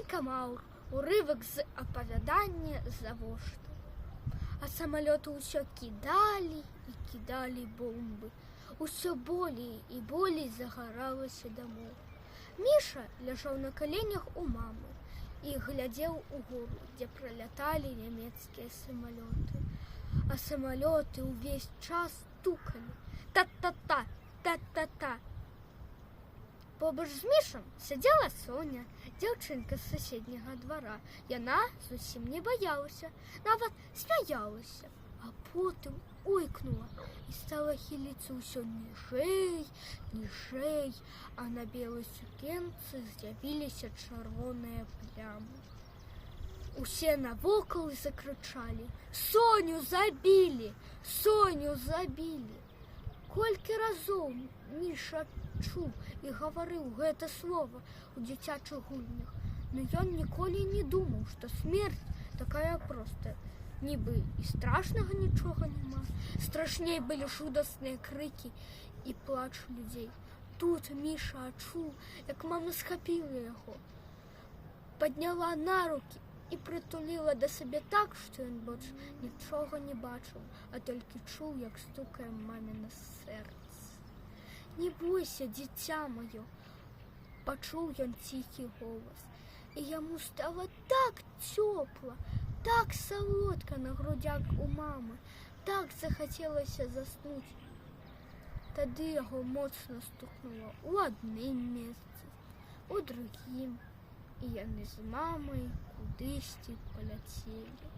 Нянька Маур, урывак з апавядання завошта. А самалёты ўсё кідалі і кідалі бомбы. Усё болей і болей загаралася дамоў. Міша ляжаў на каленях у мамы і глядзеў угору, дзе праляталі нямецкія самалёты. А самалёты ўвесь час стукалі. Та-та-та, та-та-та. Побач з Мішам сядзела Соня, дзяўчынка з суседняга двара. Яна зусім не баялася, нават смяялася, а потым ойкнула і стала хіліцца ўсё ніжэй, ніжэй, а на белай сукенцы з'явіліся чырвоныя плямы. Усе навокал закрычалі: «Соню забілі! Соню забілі!» Колькі разоў Міша чуў і гаварыў гэта слова ў дзіцячых гульнях, но ён ніколі не думаў, што смерць такая простая. Нібы і страшнага нічога няма. Страшней былі жудасныя крыкі і плач людзей. Тут Міша адчуў, як мама схапіла яго, падняла на рукі і прытуліла да сабе так, што ён больш нічога не бачыў, а толькі чуў, як стукае маміна сэрца. «Не бойся, дзіця маё!» – пачуў ён ціхі голас. І яму стала так цёпла, так салодка на грудях у мамы, так захацелася заснуць. Тады яго моцна стукнула ў адным месцы, у другім, і яны з мамай кудысьці паляцелі.